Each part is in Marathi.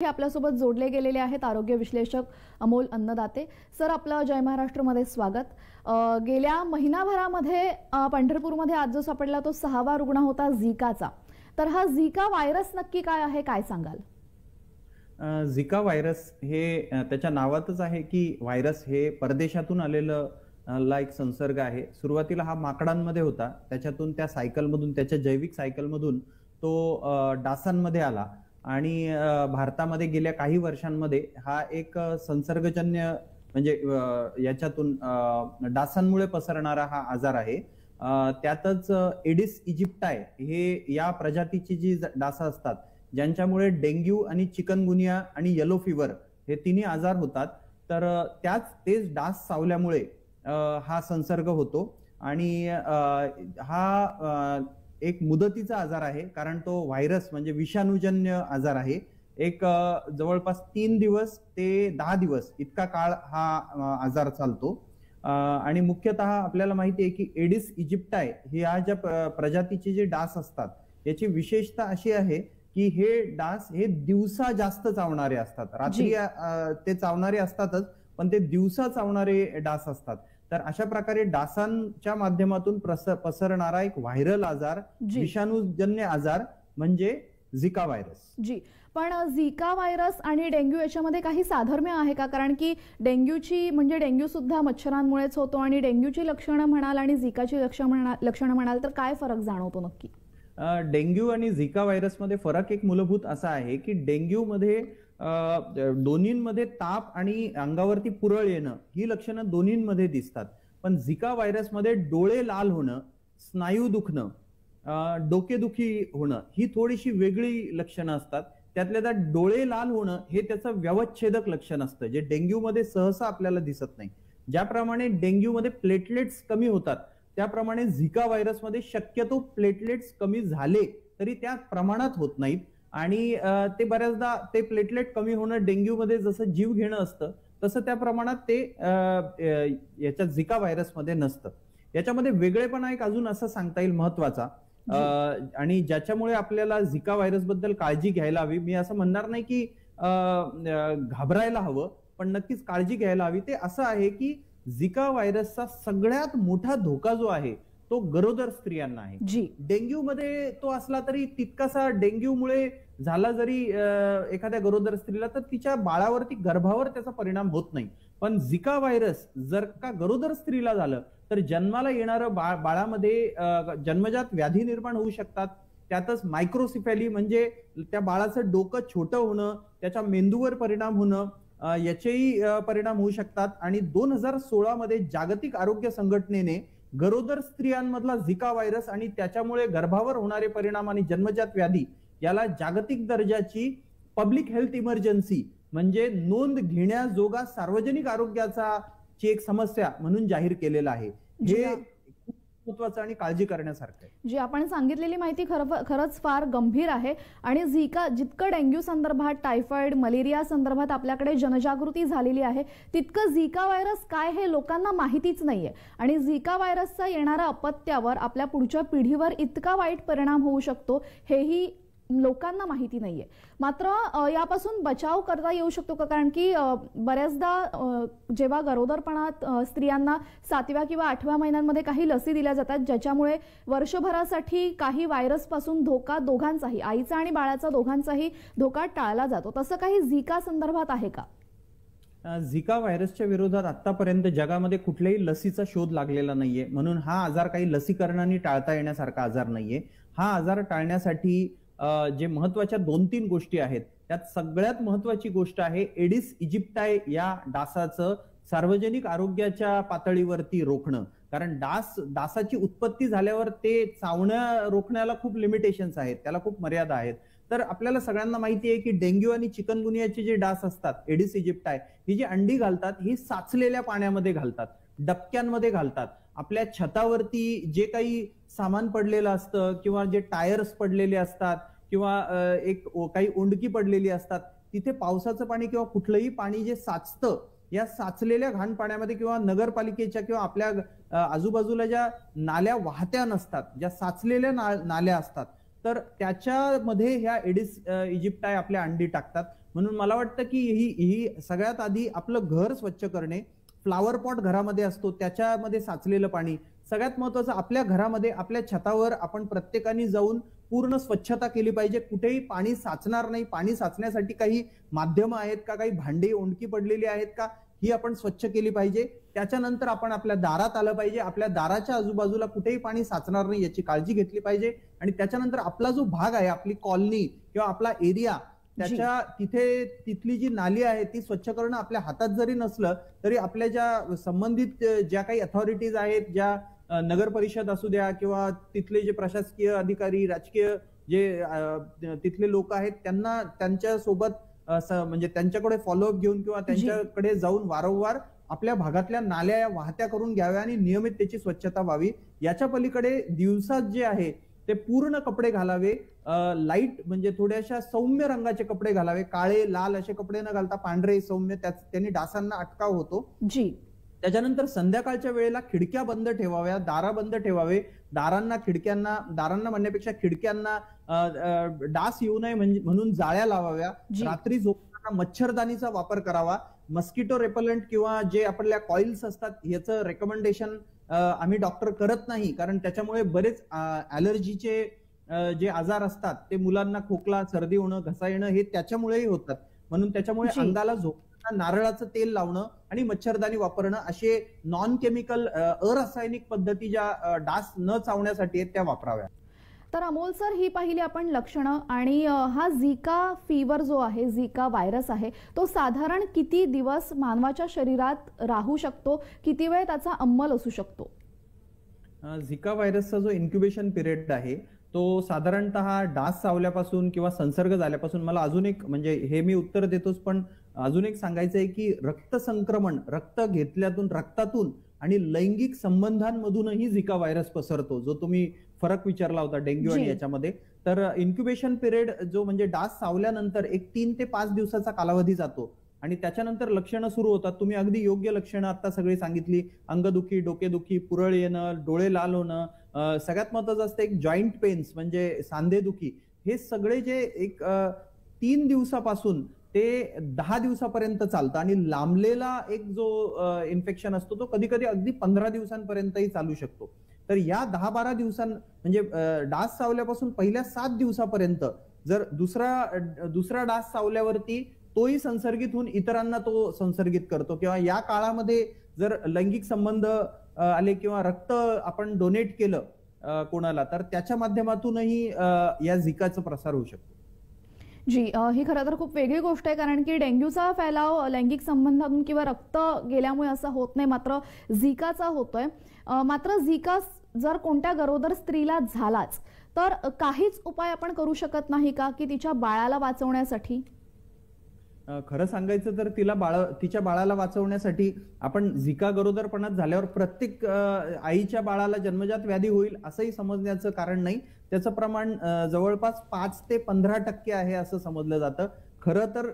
हे आपल्यासोबत जोडले गेलेले आहेत आरोग्य विश्लेषक अमोल अन्नदाते सर, आपलं जय महाराष्ट्र मध्ये स्वागत। गेल्या महिनाभरामध्ये पंढरपूरमध्ये आज जो सापडला तो 6वा रुग्ण होता झिकाचा। तर हा झिका व्हायरस नक्की काय आहे, काय सांगाल? झिका व्हायरस हे त्याच्या नावातच आहे की व्हायरस हे परदेशातून आलेलं एक संसर्ग आहे। सुरुवातीला हा माकडांमध्ये होता, त्याच्यातून त्या सायकलमधून त्याच्या जैविक सायकलमधून तो डासांमध्ये आला आणि भारतामध्ये गेल्या काही वर्षांमध्ये हा एक संसर्गजन्य म्हणजे याच्यातून डासांमुळे पसरणारा हा आजार आहे। त्यातच एडिस इजिप्टाय हे या प्रजातीची जी डासा असतात ज्यांच्यामुळे डेंग्यू आणि चिकनगुनिया आणि येलो फीवर हे तिन्ही आजार होतात, तर तेच डास चावल्यामुळे हा संसर्ग होतो आणि हा एक मुदतीचा आजार आहे, कारण तो व्हायरस म्हणजे विषाणूजन्य आजार आहे। एक जवळपास 3 दिवस ते 10 दिवस इतका काळ हा आजार चालतो आणि मुख्यतः आपल्याला माहिती आहे की एडिस इजिप्टाय ह्या ज्या प्रजातीचे जे डास असतात याची विशेषता अशी आहे की हे डास हे दिवसा जास्त चावणारे असतात। रात्री ते चावणारे असतातच, पण ते दिवसा चावणारे डास असतात। तर अशा प्रकारे डासांच्या माध्यमातून पसरणारा एक व्हायरल आजार, विषाणूजन्य आजार म्हणजे झिका व्हायरस। जी, पण झिका व्हायरस आणि डेंग्यू याच्यामध्ये काही साधर्म्य आहे का? कारण की डेंग्यूची म्हणजे डेंग्यू सुद्धा मच्छरांमुळेच होतो आणि डेंग्यूची लक्षणं म्हणाल आणि झिकाची लक्षणं म्हणाल तर काय फरक जाणवतो नक्की? डेंग्यू आणि झिका व्हायरस मध्ये फरक एक मूलभूत असा आहे की डेंग्यू मध्ये दोन्हींमध्ये ताप आणि अंगावरती पुरळ येणं ही लक्षणं दोन्हींमध्ये दिसतात, पण झिका व्हायरस मध्ये डोळे लाल होणं, स्नायू दुखणं, डोकेदुखी होणं ही थोडीशी वेगळी लक्षणं असतात। त्यातल्या त्यात डोळे लाल होणं हे त्याचं व्यवच्छेदक लक्षण असतं, जे डेंग्यू मध्ये सहसा आपल्याला दिसत नाही। ज्याप्रमाणे डेंग्यू मध्ये प्लेटलेट्स कमी होतात त्याप्रमाणे झिका व्हायरस मध्ये शक्यतो प्लेटलेट्स कमी झाले तरी त्या प्रमाणात होत नाहीत आणि ते बऱ्याचदा ते प्लेटलेट कमी होणं डेंग्यू मध्ये जसं जीव घेणं असतं तसं त्या प्रमाणात ते याच्या झिका व्हायरस मध्ये नसतं। याच्यामध्ये वेगळेपणा एक अजून असं सांगता येईल महत्वाचा आणि ज्याच्यामुळे आपल्याला झिका व्हायरस बद्दल काळजी घ्यायला हवी। मी असं म्हणणार नाही की घाबरायला हवं, पण नक्कीच काळजी घ्यायला हवी। ते असं आहे की झिका व्हायरसचा सगळ्यात मोठा धोका जो आहे तो गरोदर स्त्रियांना आहे। डेंग्यू मध्ये तो असला तरी तितकासा डेंग्यूमुळे झाला जरी एखाद्या गरोदर स्त्रीला तर तिच्या बाळावरती गर्भावर त्याचा परिणाम होत नाही, पण झिका व्हायरस जर का गरोदर स्त्रीला झालं तर जन्माला येणारं बाळामध्ये जन्मजात व्याधी निर्माण होऊ शकतात। त्यातच मायक्रोसिफॅली म्हणजे त्या बाळाचं डोकं छोटं होणं, त्याच्या मेंदूवर परिणाम होणं याचेही परिणाम होऊ शकतात। आणि 2016 मध्ये जागतिक आरोग्य संघटनेने गरोदर स्त्रियांमधला झिका व्हायरस आणि त्याच्यामुळे गर्भावर होणारे परिणाम आणि जन्मजात व्याधी याला जागतिक दर्जाची पब्लिक हेल्थ इमर्जन्सी म्हणजे नोंद घेण्याजोगा सार्वजनिक आरोग्याचा एक समस्या म्हणून जाहीर केलेला आहे। हे खूप महत्त्वाचं आणि काळजी करण्यासारखं आहे। जी आपण सांगितलेली माहिती खरंच फार गंभीर आहे आणि झिका जितकं डेंग्यू संदर्भात, टायफॉइड, मलेरिया संदर्भात आपल्याकडे जनजागृती झालेली आहे तितकं झिका व्हायरस काय हे लोकांना माहितीच नाहीये आणि झिका व्हायरसचा येणारा अपत्यावर आपल्या पुढच्या पिढीवर इतका वाईट परिणाम होऊ शकतो हेही लोकांना माहिती नाहीये। मात्र यापासून बचाव करता येऊ शकतो का? कारण की बऱ्याचदा जेव्हा गरोदरपणात स्त्रियांना 7व्या किंवा 8व्या महिन्यांमध्ये काही लसी दिल्या जातात ज्याच्यामुळे वर्षभरासाठी काही व्हायरस पासून धोका दोघांचाही, आईचा आणि बाळाचा दोघांचाही धोका टाळला जातो, तसं काही झिका संदर्भात आहे का? झिका व्हायरसच्या विरोधात आतापर्यंत जगामध्ये कुठल्याही लसीचा शोध लागलेला नाहीये, म्हणून हा आजार काही लसीकरणाने टाळता येण्यासारखा आजार नाहीये। हा आजार टाळण्यासाठी जे महत्वाच्या 2-3 गोष्टी आहेत त्यात सगळ्यात महत्वाची गोष्ट आहे एडिस इजिप्टाय या डासाचं सार्वजनिक आरोग्याच्या पातळीवरती रोखणं। कारण डासाची उत्पत्ती झाल्यावर ते चावण्या रोखण्याला खूप लिमिटेशन्स आहेत, त्याला खूप मर्यादा आहेत। तर आपल्याला सगळ्यांना माहिती आहे की डेंग्यू आणि चिकनगुनियाचे जे डास असतात एडिस इजिप्टाय ही जी अंडी घालतात ही साचलेल्या पाण्यामध्ये घालतात, डबक्यांमध्ये घालतात। आपल्या छतावरती जे काही सामान पडलेलं असतं किंवा जे टायर्स पडलेले असतात किंवा काही ओंडकी पडलेली असतात तिथे पावसाचं पाणी किंवा कुठलंही पाणी जे साचतं या साचलेल्या घाण पाण्यामध्ये किंवा नगरपालिकेच्या किंवा आपल्या आजूबाजूला ज्या नाल्या वाहत्या नसतात, ज्या साचलेल्या नाल्या असतात तर त्याच्यामध्ये ह्या एडिस इजिप्टाय आपल्या अंडी टाकतात म्हणून मला वाटतं की ही सगळ्यात आधी आपलं घर स्वच्छ करणे, फ्लावर पॉट घरामध्ये असतो त्याच्यामध्ये साचलेलं पाणी, सगळ्यात महत्वाचं आपल्या घरामध्ये आपल्या छतावर आपण प्रत्येकाने जाऊन पूर्ण स्वच्छता केली पाहिजे. कुठेही पाणी साचणार नाही. पाणी साचण्यासाठी काही माध्यम आहेत का, काही भांडी ओंडकी पडलेली आहेत का, ही आपण स्वच्छ केली पाहिजे. त्याच्यानंतर आपण आपल्या दारात आलं पाहिजे. आपल्या दाराच्या आजूबाजूला कुठेही पाणी साचणार नाही याची काळजी घेतली पाहिजे. आणि त्याच्यानंतर आपला जो भाग आहे, आपली कॉलनी किंवा आपला एरिया, त्याच्या तिथली जी नाली आहे ती स्वच्छ करणं आपल्या हातात जरी नसलं तरी आपल्या ज्या संबंधित ज्या काही अथॉरिटीज आहेत, ज्या नगर परिषद असू द्या किंवा तिथले जे प्रशासकीय अधिकारी, राजकीय जे तिथले लोक आहेत, त्यांना त्यांच्यासोबत म्हणजे त्यांच्याकडे फॉलोअप घेऊन किंवा त्यांच्याकडे जाऊन वारंवार आपल्या भागातल्या नाल्या वाहत्या करून घ्याव्या आणि नियमित त्याची स्वच्छता व्हावी. याच्या पलीकडे दिवसात जे आहे ते पूर्ण कपडे घालावे, लाईट म्हणजे थोड्याशा सौम्य रंगाचे कपडे घालावे. काळे लाल असे कपडे न घालता पांढरे सौम्य, त्यांनी डासांना अटकाव होतो. त्याच्यानंतर संध्याकाळच्या वेळेला खिडक्या बंद ठेवाव्या, दारा बंद ठेवावे. दारांना म्हणण्यापेक्षा खिडक्यांना डास येऊ नये म्हणून जाळ्या लावाव्या. रात्री झोपताना मच्छरदाणीचा वापर करावा. मस्किटो रेपलंट किंवा जे आपल्या कॉइल्स असतात याचं रेकमेंडेशन आम्ही डॉक्टर करत नाही, कारण त्याच्यामुळे बरेच ॲलर्जीचे जे आजार असतात ते मुलांना खोकला, सर्दी होणं, घसा येणं हे त्याच्यामुळेही होतात. म्हणून त्याच्यामुळे अंगाला झोपताना नारळाचं तेल लावणं आणि मच्छरदाणी वापरणं असे नॉन केमिकल अरासायनिक पद्धती ज्या डास न चावण्यासाठी आहेत त्या वापराव्या. तर अमोल सर, ही पाहिली आपण लक्षणं. आणि हा झिका फीवर जो आहे, झिका व्हायरस आहे, तो साधारण किती दिवस मानवाच्या शरीरात राहू शकतो, किती वेळ त्याचा अंमल असू शकतो? झिका व्हायरसचा जो इन्क्युबेशन पिरियड आहे तो साधारणतः डास चावल्यापासून किंवा संसर्ग झाल्यापासून, मला अजून एक म्हणजे हे मी उत्तर देतोच पण अजून एक सांगायचं आहे की रक्त संक्रमण, रक्त घेतल्यातून, रक्तातून आणि लैंगिक संबंधांमधूनही झिका व्हायरस पसरतो, जो तुम्ही फरक विचारला होता डेंग्यू आणि याच्यामध्ये. तर इन्क्युबेशन पिरियड जो म्हणजे डास चावल्यानंतर एक 3 ते 5 दिवसाचा कालावधी जातो आणि त्याच्यानंतर लक्षणं सुरू होतात. तुम्ही अगदी योग्य लक्षणं आता सगळी सांगितली. अंगदुखी, डोकेदुखी, पुरळ येणं, डोळे लाल होणं, सगळ्यात महत्वाचं असतं एक जॉईंट पेन्स म्हणजे सांधेदुखी. हे सगळे जे एक 3 दिवसापासून ते 10 दिवसापर्यंत चालतं आणि लांबलेला एक जो इन्फेक्शन असतो तो कधी कधी अगदी 15 दिवसांपर्यंतही चालू शकतो. तर या 10-12 म्हणजे डास चावल्यापासून पहिल्या 7 दिवसापर्यंत जर दुसरा डास चावल्यावरती तोही संसर्गित होऊन इतरांना तो संसर्गित करतो, किंवा या काळामध्ये जर लैंगिक संबंध आले किंवा रक्त आपण डोनेट केलं कोणाला, तर त्याच्या माध्यमातूनही या झिकाचा प्रसार होऊ शकतो. जी, ही खरं तर खूप वेगळी गोष्ट आहे, कारण की डेंग्यूचा फैलाव लैंगिक संबंधातून किंवा रक्त गेल्यामुळे असं होत नाही, मात्र झिकाचा होतोय. मात्र झिका जर कोणत्या गरोदर स्त्रीला झालाच तर काहीच उपाय आपण करू शकत नाही का की तिच्या बाळाला वाचवण्यासाठी? खरं सांगायचं तर तिच्या बाळाला वाचवण्यासाठी आपण झिका गरोदरपणात झाल्यावर प्रत्येक आईच्या बाळाला जन्मजात व्याधी होईल असंही समजण्याचं कारण नाही. त्याचं प्रमाण जवळपास 5 ते 15% आहे असं समजलं जातं. खरं तर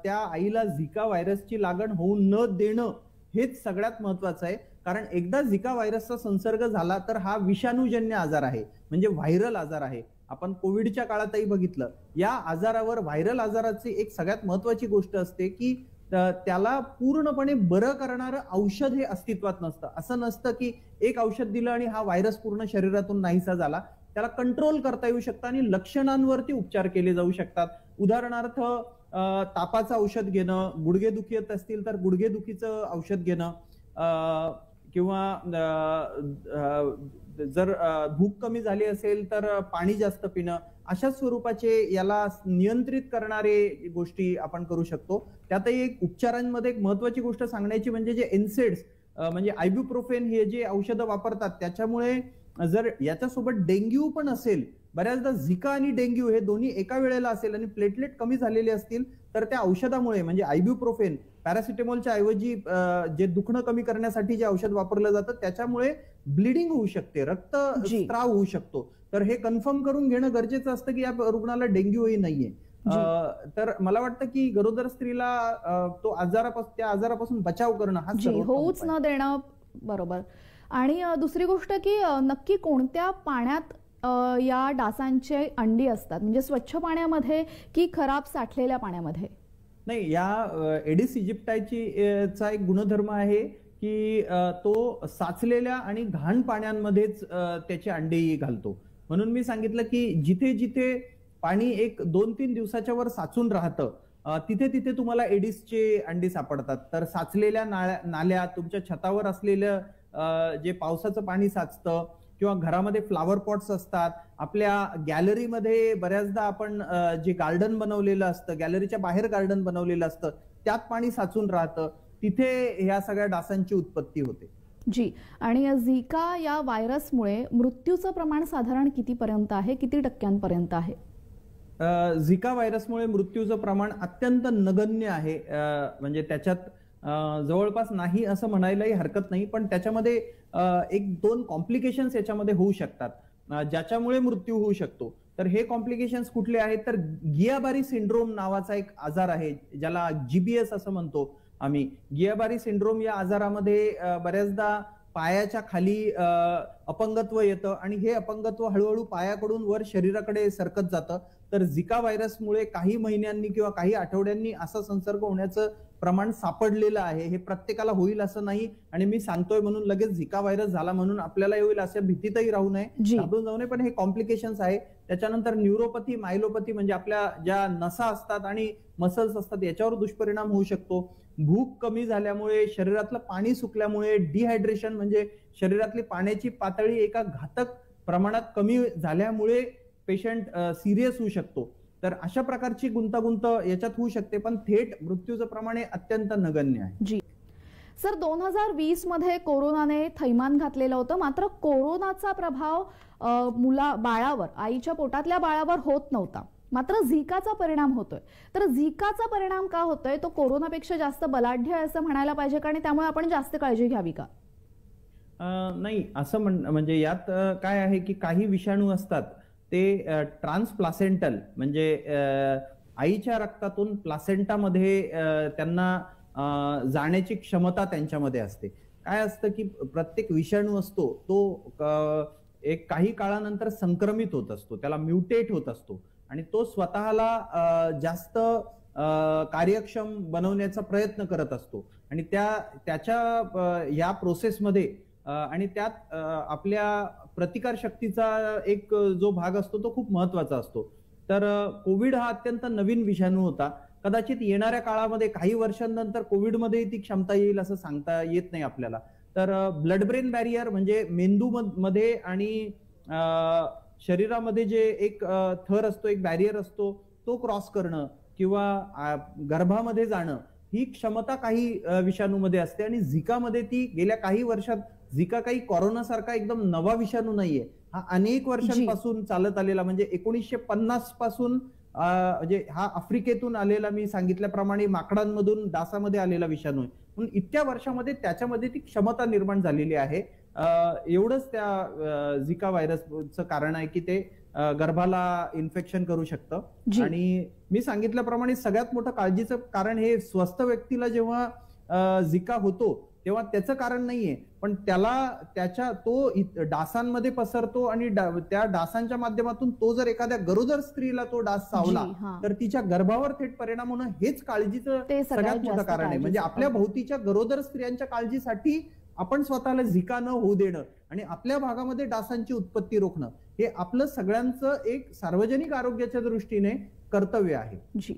त्या आईला झिका व्हायरसची लागण होऊ न देणं हेच सगळ्यात महत्वाचं आहे, कारण एकदा झिका व्हायरसचा संसर्ग झाला तर हा विषाणूजन्य आजार आहे, म्हणजे व्हायरल आजार आहे. आपण कोविडच्या काळातही बघितलं. या आजारावर, व्हायरल आजाराची एक सगळ्यात महत्वाची गोष्ट असते की त्याला पूर्णपणे बरं करणारं औषध हे अस्तित्वात नसतं. असं नसतं की एक औषध दिलं आणि हा व्हायरस पूर्ण शरीरातून नाहीसा झाला. त्याला कंट्रोल करता येऊ शकतं आणि लक्षणांवरती उपचार केले जाऊ शकतात. उदाहरणार्थ तापाचं औषध घेणं, गुडघेदुखी येत असतील तर गुडघेदुखीचं औषध घेणं, किंवा जर भूक कमी झाली असेल तर पाणी जास्त पिणं, अशा स्वरूपाचे याला नियंत्रित करणारे गोष्टी आपण करू शकतो. त्यातही एक उपचारांमध्ये एक महत्वाची गोष्ट सांगण्याची म्हणजे जे एनसेड्स म्हणजे आयब्युप्रोफेन हे जे औषधं वापरतात, त्याच्यामुळे जर याच्यासोबत डेंग्यू पण असेल, बऱ्याचदा झिका आणि डेंग्यू हे दोन्ही एका वेळेला असेल आणि प्लेटलेट कमी झालेले असतील तर त्या औषधामुळे म्हणजे आयब्युप्रोफेन, पॅरासिटेमॉलच्या ऐवजी जे दुखणं कमी करण्यासाठी जे औषध वापरलं जातं त्याच्यामुळे ब्लिडिंग होऊ शकते, रक्तस्राव होऊ शकतो. तर हे कन्फर्म करून घेणं गरजेचं असतं की या रुग्णाला डेंग्यूही नाहीये. तर मला वाटतं की गरोदर स्त्रीला त्या आजारापासून बचाव करणं हा होऊच न देणं. बरोबर. आणि दुसरी गोष्ट की नक्की कोणत्या पाण्यात या डासांचे अंडी असतात, म्हणजे स्वच्छ पाण्यामध्ये की खराब साठलेल्या पाण्यामध्ये? नाही, या एडिस इजिप्टायची चा एक गुणधर्म आहे की तो साचलेल्या आणि घाण पाण्यामध्येच त्याची अंडी घालतो. म्हणून मी सांगितलं की जिथे जिथे पाणी एक 2-3 दिवसाच्या वर साचून राहतं तिथे तिथे तुम्हाला एडिसचे अंडी सापडतात. तर साचलेल्या नाल्या, तुमच्या छतावर असलेलं जे पावसाचं पाणी साचतं किंवा घरामध्ये फ्लावर पॉट्स असतात, आपल्या गॅलरीमध्ये बऱ्याचदा आपण जे गार्डन बनवलेलं असतं, गॅलरीच्या बाहेर गार्डन बनवलेलं असतं, त्यात पाणी साचून राहतं, तिथे ह्या सगळ्या डासांची उत्पत्ती होते. जी. आणि झिका या व्हायरसमुळे मृत्यूचं प्रमाण साधारण कितीपर्यंत आहे, किती टक्क्यांपर्यंत आहे? झिका व्हायरसमुळे मृत्यूचं प्रमाण अत्यंत नगण्य आहे. म्हणजे त्याच्यात जवळपास नाही असं म्हणायलाही हरकत नाही, पण त्याच्यामध्ये 1-2 कॉम्प्लिकेशन्स याच्यामध्ये होऊ शकतात ज्याच्यामुळे मृत्यू होऊ शकतो. तर हे कॉम्प्लिकेशन्स कुठले आहेत, तर गियाबारी सिंड्रोम नावाचा एक आजार आहे, ज्याला GBS असं म्हणतो आम्ही. गियाबारी सिंड्रोम या आजारामध्ये बऱ्याचदा पायाच्या खाली अपंगत्व येतं आणि हे अपंगत्व हळूहळू पायाकडून वर शरीराकडे सरकत जातं. तर झिका व्हायरसमुळे काही महिन्यांनी किंवा काही आठवड्यांनी असा संसर्ग होण्याचं प्रमाण सापडलेलं आहे. हे प्रत्येकाला होईल असं नाही आणि मी सांगतोय म्हणून लगेच झिका व्हायरस झाला म्हणून आपल्याला होईल असं भीतीतही राहू नये, घाबरून जाऊ नये. पण हे कॉम्प्लिकेशन्स आहे. त्याच्यानंतर न्यूरोपॅथी, मायलोपॅथी म्हणजे आपल्या ज्या नसा असतात आणि मसल्स असतात याच्यावर दुष्परिणाम होऊ शकतो. भूक कमी झाल्यामुळे, शरीरातलं पाणी सुकल्यामुळे, डिहायड्रेशन म्हणजे शरीरातली पाण्याची पातळी एका घातक प्रमाणात कमी झाल्यामुळे पेशंट सिरियस होऊ शकतो. तर अशा प्रकारची गुंतागुंत याच्यात होऊ शकते, पण थेट मृत्यूचं प्रमाण अत्यंत नगण्य आहे. जी सर, 2020 मध्ये कोरोनाने थैमान घातलेलं होतं, मात्र कोरोनाचा प्रभाव बाळावर, आईच्या पोटातल्या बाळावर होत नव्हता, मात्र झिकाचा परिणाम होतोय. तर झिकाचा परिणाम का होतोय, तो कोरोनापेक्षा जास्त बलाढ्य आहे असं म्हणायला पाहिजे का, आणि त्यामुळे आपण जास्त काळजी घ्यावी का? नाही, असं म्हणजे यात काय आहे की काही विषाणू असतात ते ट्रान्सप्लासेंटल म्हणजे आईच्या रक्तातून प्लासेंटामध्ये त्यांना जाण्याची क्षमता त्यांच्यामध्ये असते. काय असतं की प्रत्येक विषाणू असतो तो एक काही काळानंतर संक्रमित होत असतो, त्याला म्युटेट होत असतो आणि तो स्वतःला जास्त कार्यक्षम बनवण्याचा प्रयत्न करत असतो आणि त्याच्या या प्रोसेसमध्ये आणि त्यात आपल्या प्रतिकार शक्तीचा एक जो भाग असतो तो खूप महत्वाचा असतो. तर कोविड हा अत्यंत नवीन विषाणू होता. कदाचित येणाऱ्या काळामध्ये काही वर्षांनंतर कोविडमध्ये ती क्षमता येईल असं सांगता येत नाही आपल्याला. तर ब्लड ब्रेन बॅरियर म्हणजे मेंदू मध्ये आणि शरीरामध्ये जे एक थर असतो, एक बॅरियर असतो, तो क्रॉस करणं किंवा गर्भामध्ये जाणं, ही क्षमता काही विषाणूमध्ये असते आणि झिकामध्ये ती गेल्या काही वर्षात, झिका काही कोरोना सारखा एकदम नवा विषाणू नाहीये, हा अनेक वर्षांपासून चालत आलेला, म्हणजे 1950 पासून म्हणजे हा आफ्रिकेतून आलेला, मी सांगितल्याप्रमाणे माकडांमधून डासामध्ये आलेला विषाणू आहे. म्हणून इतक्या वर्षामध्ये त्याच्यामध्ये ती क्षमता निर्माण झालेली आहे. एवढंच त्या झिका व्हायरसचं कारण आहे की ते गर्भाला इन्फेक्शन करू शकतं. आणि मी सांगितल्याप्रमाणे सगळ्यात मोठं काळजीचं कारण हे स्वस्थ व्यक्तीला जेव्हा झिका होतो तेव्हा त्याचं कारण नाहीये, पण तो डासांमध्ये पसरतो आणि त्या डासांच्या माध्यमातून तो जर एखाद्या गरोदर स्त्रीला तो डास चावला तर तिच्या गर्भावर थेट परिणाम होणं हेच काळजीचं सगळ्यात मोठं कारण आहे. म्हणजे आपल्या भोवतीच्या गरोदर स्त्रियांच्या काळजीसाठी आपण स्वतःला झिका न होऊ देणं आणि आपल्या भागामध्ये डासांची उत्पत्ती रोखणं हे आपलं सगळ्यांचं एक सार्वजनिक आरोग्याच्या दृष्टीने कर्तव्य आहे. जी.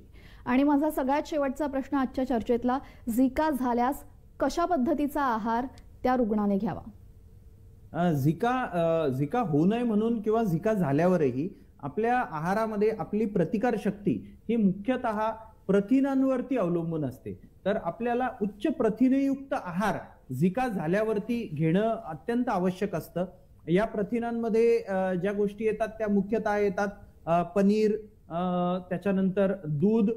आणि माझा सगळ्यात शेवटचा प्रश्न आजच्या चर्चेतला, झिका झाल्यास कशा पद्धतीचा आहार त्या रुग्णाने घ्यावा? झिका होऊ नये म्हणून किंवा झिका झाल्यावरही आपल्या आहारामध्ये आपली प्रतिकार शक्ती ही मुख्यतः प्रथिनांवरती अवलंबून असते. तर आपल्याला उच्च प्रथिनयुक्त आहार झिका झाल्यावरती घेणं अत्यंत आवश्यक असतं. या प्रथिनांमध्ये ज्या गोष्टी येतात त्या मुख्यतः येतात पनीर, त्याच्यानंतर दूध,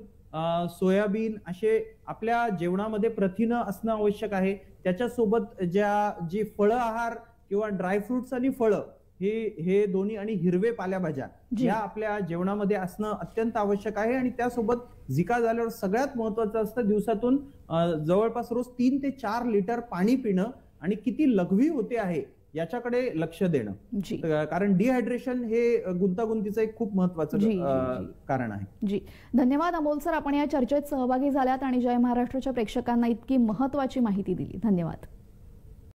सोयाबीन, असे आपल्या जेवणामध्ये प्रथिनं असणं आवश्यक आहे. त्याच्यासोबत जी फळं आहार किंवा ड्रायफ्रुट्स आणि फळं हे दोन्ही आणि हिरवे पालेभाज्या या आपल्या जेवणामध्ये असणं अत्यंत आवश्यक आहे. आणि त्यासोबत झिका झाल्यावर सगळ्यात महत्वाचं असतं दिवसातून जवळपास रोज 3 ते 4 लिटर पाणी पिणं आणि किती लघवी होते आहे याच्याकडे लक्ष देणं. जी. कारण डिहायड्रेशन हे गुंतागुंतीचं एक खूप महत्वाचं कारण आहे. जी, धन्यवाद अमोल सर, आपण या चर्चेत सहभागी झाल्यात आणि जय महाराष्ट्राच्या प्रेक्षकांना इतकी महत्वाची माहिती दिली. धन्यवाद.